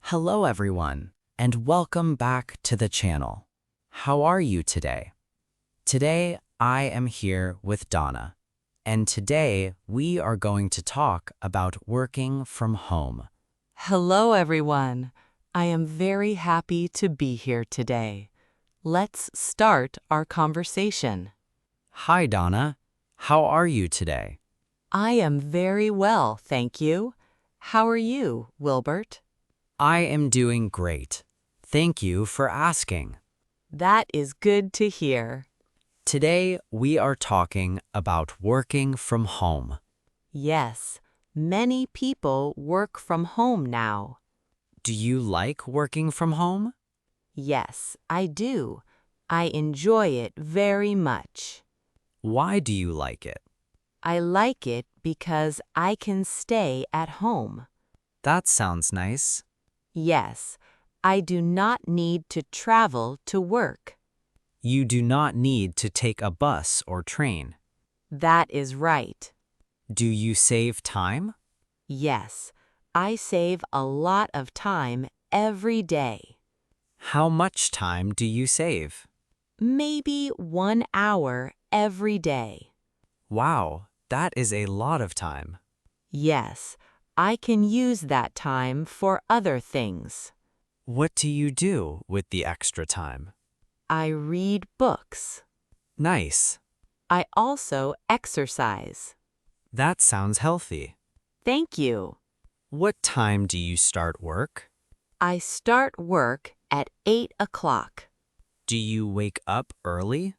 Hello everyone, and welcome back to the channel. How are you today? Today I am here with Donna, and today we are going to talk about working from home. Hello, everyone. I am very happy to be here today. Let's start our conversation. Hi Donna, how are you today? I am very well, thank you. How are you, Wilbert? I am doing great. Thank you for asking. That is good to hear. Today we are talking about working from home. Yes, many people work from home now. Do you like working from home? Yes, I do. I enjoy it very much. Why do you like it? I like it because I can stay at home. That sounds nice. Yes, I do not need to travel to work. You do not need to take a bus or train. That is right. Do you save time? Yes, I save a lot of time every day. How much time do you save? Maybe 1 hour every day. Wow, that is a lot of time. Yes, I can use that time for other things. What do you do with the extra time? I read books. Nice. I also exercise. That sounds healthy. Thank you. What time do you start work? I start work at 8 o'clock. Do you wake up early?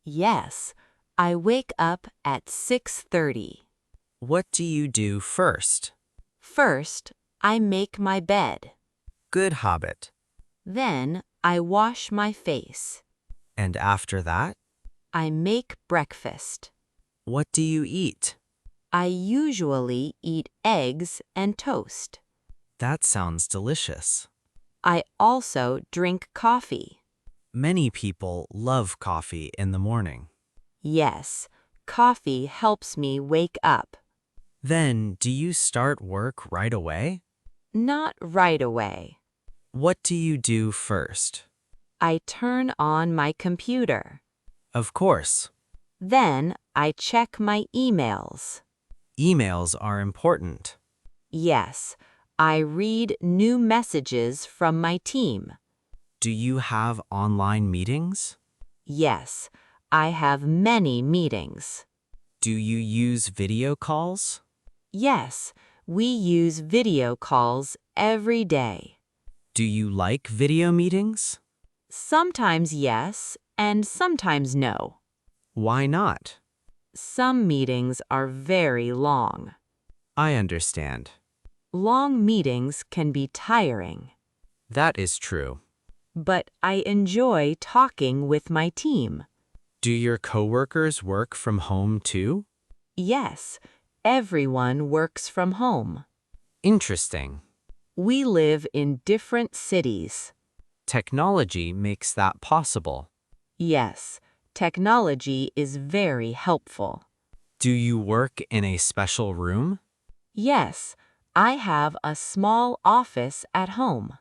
Yes, I wake up at 6:30. What do you do first? First, I make my bed. Good habit. Then, I wash my face. And after that? I make breakfast. What do you eat? I usually eat eggs and toast. That sounds delicious. I also drink coffee. Many people love coffee in the morning. Yes, coffee helps me wake up. Then, do you start work right away? Not right away. What do you do first? I turn on my computer. Of course, Then, I check my emails. emails are important. Yes, I read new messages from my team. Do you have online meetings? Yes, I have many meetings. Do you use video calls? Yes, we use video calls every day. Do you like video meetings? Sometimes yes, and sometimes no. Why not? Some meetings are very long. I understand. Long meetings can be tiring. That is true. But I enjoy talking with my team. Do your coworkers work from home too? Yes, everyone works from home. Interesting. We live in different cities. Technology makes that possible. Yes, technology is very helpful. Do you work in a special room? Yes, I have a small office at home.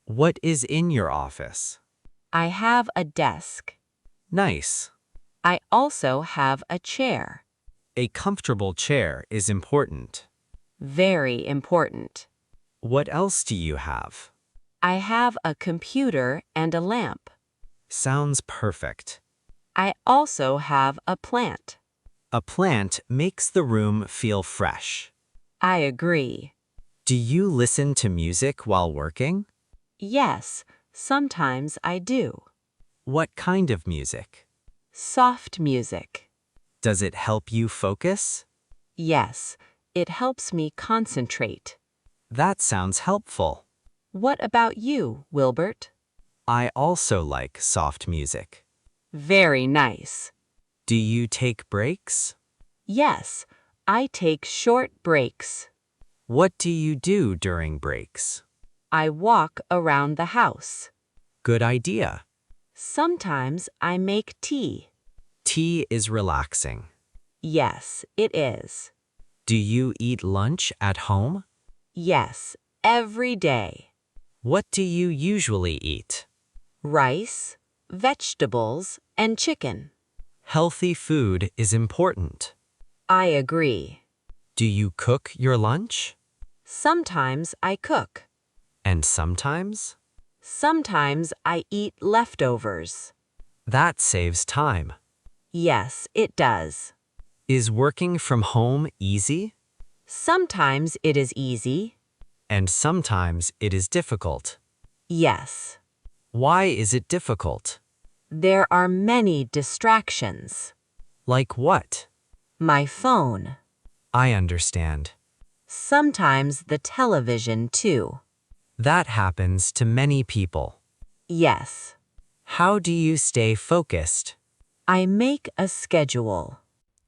What is in your office? I have a desk. Nice. I also have a chair. A comfortable chair is important. Very important. What else do you have? I have a computer and a lamp. Sounds perfect. I also have a plant. A plant makes the room feel fresh. I agree. Do you listen to music while working? Yes, sometimes I do. What kind of music? Soft music. Does it help you focus? Yes, it helps me concentrate. That sounds helpful. What about you, Wilbert? I also like soft music. Very nice. Do you take breaks? Yes, I take short breaks. What do you do during breaks? I walk around the house. Good idea. Sometimes I make tea. Tea is relaxing. Yes, it is. Do you eat lunch at home? Yes, every day. What do you usually eat? Rice, vegetables, and chicken. Healthy food is important. I agree. Do you cook your lunch? Sometimes I cook. And sometimes? Sometimes I eat leftovers. That saves time. Yes, it does. Is working from home easy? Sometimes it is easy. And sometimes it is difficult. Yes. Why is it difficult? There are many distractions. Like what? My phone. I understand. Sometimes the television, too. That happens to many people. Yes. How do you stay focused? I make a schedule.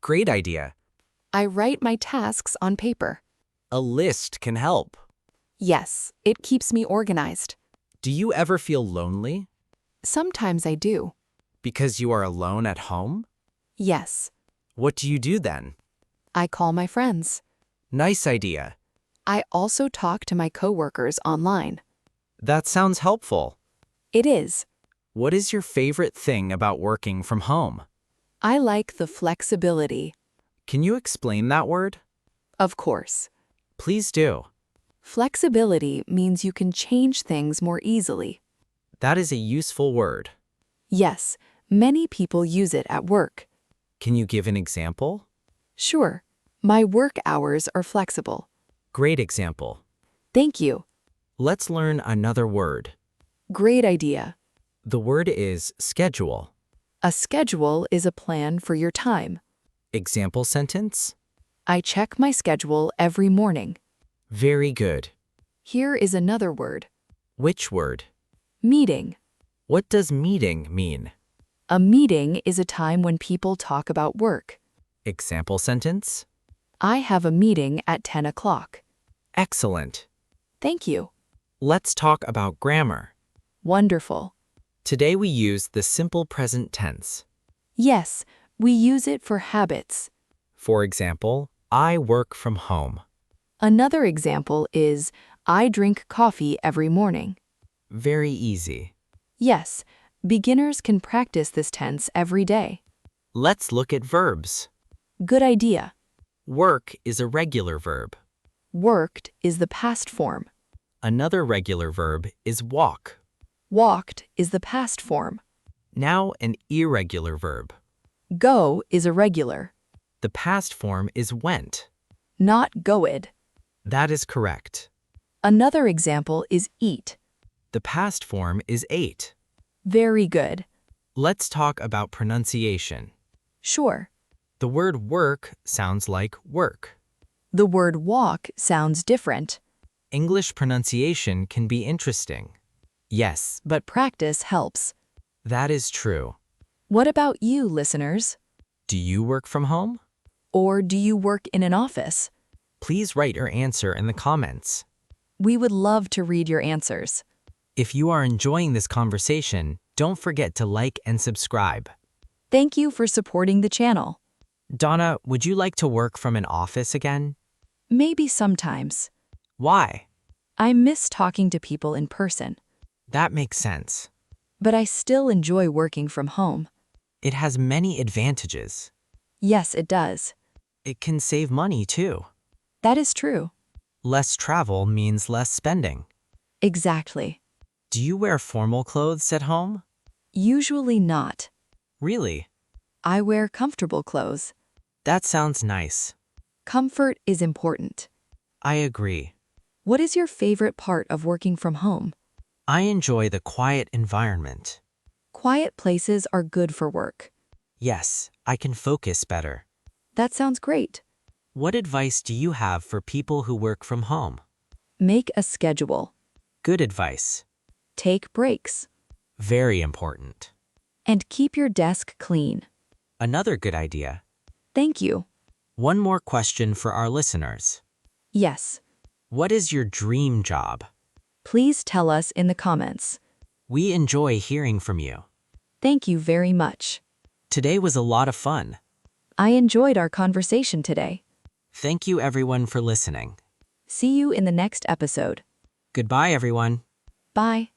Great idea. I write my tasks on paper. A list can help. Yes, it keeps me organized. Do you ever feel lonely? Sometimes I do. Because you are alone at home? Yes, What do you do then? I call my friends. Nice idea. I also talk to my coworkers online. That sounds helpful. It is. What is your favorite thing about working from home? I like the flexibility. Can you explain that word? Of course. Please do. Flexibility means you can change things more easily. That is a useful word. Yes, many people use it at work. Can you give an example? Sure, my work hours are flexible. Great example. Thank you. Let's learn another word. Great idea. The word is schedule. A schedule is a plan for your time. Example sentence? I check my schedule every morning. Very good. Here is another word. Which word? Meeting. What does meeting mean? A meeting is a time when people talk about work. Example sentence? I have a meeting at 10 o'clock. Excellent. Thank you. Let's talk about grammar. Wonderful. Today we use the simple present tense. Yes, we use it for habits. For example, I work from home. Another example is, I drink coffee every morning. Very easy. Yes, beginners can practice this tense every day. Let's look at verbs. Good idea. Work is a regular verb. Worked is the past form. Another regular verb is walk. Walked is the past form. Now an irregular verb. Go is irregular. The past form is went. Not goed. That is correct. Another example is eat. The past form is ate. Very good. Let's talk about pronunciation. Sure. The word work sounds like work. The word walk sounds different. English pronunciation can be interesting. Yes, But practice helps. that is true. What about you, listeners? Do you work from home? Or do you work in an office? Please write your answer in the comments. We would love to read your answers. If you are enjoying this conversation, don't forget to like and subscribe. Thank you for supporting the channel. Donna, would you like to work from an office again? Maybe sometimes. Why? I miss talking to people in person, That makes sense. but I still enjoy working from home. It has many advantages. Yes, it does. It can save money too. That is true. Less travel means less spending. Exactly. Do you wear formal clothes at home? Usually not. Really? I wear comfortable clothes. That sounds nice. Comfort is important. I agree. What is your favorite part of working from home? I enjoy the quiet environment. Quiet places are good for work. Yes, I can focus better. That sounds great. What advice do you have for people who work from home? Make a schedule. Good advice. Take breaks. Very important. And keep your desk clean. Another good idea. Thank you. One more question for our listeners. Yes. What is your dream job? Please tell us in the comments. We enjoy hearing from you. Thank you very much. Today was a lot of fun. I enjoyed our conversation today. Thank you everyone for listening. See you in the next episode. Goodbye everyone. Bye.